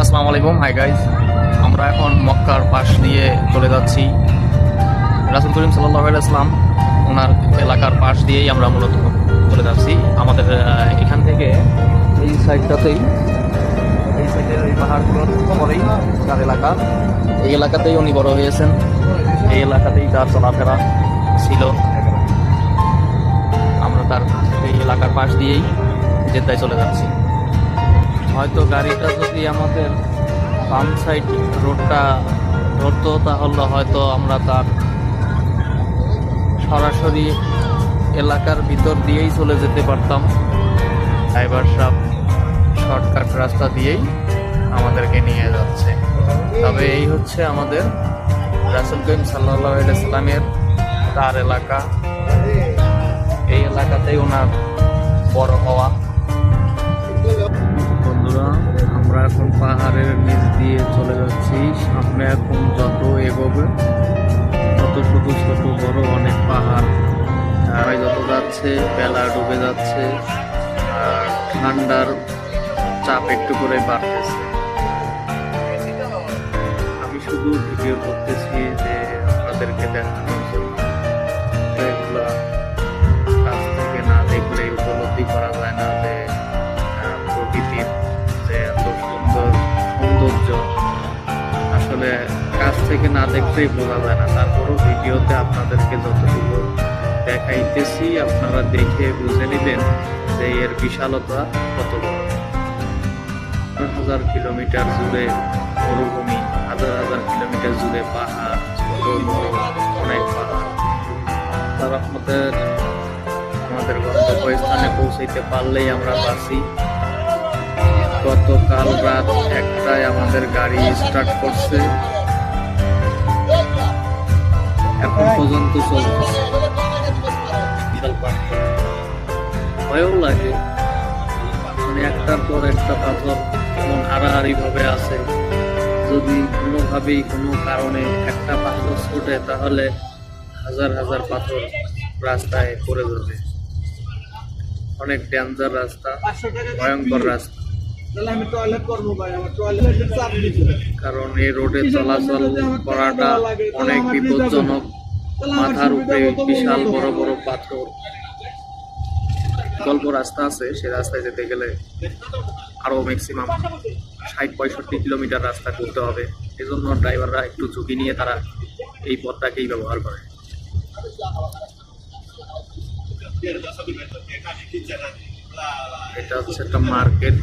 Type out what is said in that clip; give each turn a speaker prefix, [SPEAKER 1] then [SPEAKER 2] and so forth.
[SPEAKER 1] আসসালামু আলাইকুম, hi guys. আমরা এখন মক্কার পাশ দিয়ে চলে যাচ্ছি। রাসূল করিম সাল্লাল্লাহু আলাইহি ওয়াসাল্লাম ওনার এলাকার পাশ দিয়েই আমরা মূলত চলে যাচ্ছি। আমাদের এখান থেকে এই সাইডটাতেই, এই সাইডের এই পাহাড়গুলোর পরেই তার এলাকা। এই এলাকাতেই উনি বড় হয়েছেন, এই এলাকাতেই তার চলাফেরা ছিল। আমরা তার এই এলাকার পাশ দিয়েই জেদ্দায় চলে যাচ্ছি। হয়তো গাড়িটা যদি আমাদের বাম সাইড রোডটা ধরতো তাহলে হয়তো আমরা তার সরাসরি এলাকার ভিতর দিয়েই চলে যেতে পারতাম। ড্রাইভার সাহেব শর্টকাট রাস্তা দিয়েই আমাদেরকে নিয়ে যাচ্ছে। তবে এই হচ্ছে আমাদের রাসূল করিম সাল্লাল্লাহু আলাইহি ওয়াসাল্লামের তার এলাকা। এই এলাকাতেই ওনার বড় হওয়া। বন্ধুরা, আমরা এখন পাহাড়ের নিচ দিয়ে চলে যাচ্ছি। সামনে এখন যত এগোবে তত শুধু ছোট বড় অনেক পাহাড়। আর যত যাচ্ছে বেলা ডুবে যাচ্ছে, আর ঠান্ডার চাপ একটু করে বাড়তেছে। আমি শুধু ভিডিও করতেছি যে আপনাদেরকে দেখানোর জন্য। এগুলা কাছ থেকে না দেখলে উপলব্ধি করা যায় না যে প্রকৃতির যে এত সুন্দর সৌন্দর্য আসলে কাছ থেকে না দেখলেই বোঝা যায় না। তারপরও ভিডিওতে আপনাদেরকে যতটুকু দেখাইতেছি আপনারা দেখে বুঝে নেবেন যে এর বিশালতা কত বড়। 1000 কিলোমিটার জুড়ে মরুভূমি, হাজার হাজার কিলোমিটার জুড়ে পাহাড়, ছোট বড় অনেক পাহাড়। তার আমাদের গন্তব্যস্থানে পৌঁছাইতে পারলেই আমরা বাঁচি। গতকাল রাত 1টায় আমাদের গাড়ি স্টার্ট করছে, এখন পর্যন্ত চলতেছে। বিশাল পাথর, ভয়ও লাগে, মানে একটার পর একটা পাথর এমন হারাহারি ভাবে আছে। যদি কোনোভাবেই কোনো কারণে একটা পাথর ছোটে তাহলে হাজার হাজার পাথর রাস্তায় পড়ে যাবে। অনেক ডেঞ্জার রাস্তা, ভয়ঙ্কর রাস্তা। কারণ এই রোডে চলাচল করাটা অনেক বিপজ্জনক। মাথার উপরে বিশাল বড় বড় পাথর। গল্প রাস্তা আছে, সে রাস্তায় যেতে গেলে আরো ম্যাক্সিমাম 60-65 কিলোমিটার রাস্তা ঘুরতে হবে। এজন্য ড্রাইভাররা একটু ঝুঁকি নিয়ে তারা এই পথটাকেই ব্যবহার করে। এটা হচ্ছে একটা মার্কেট।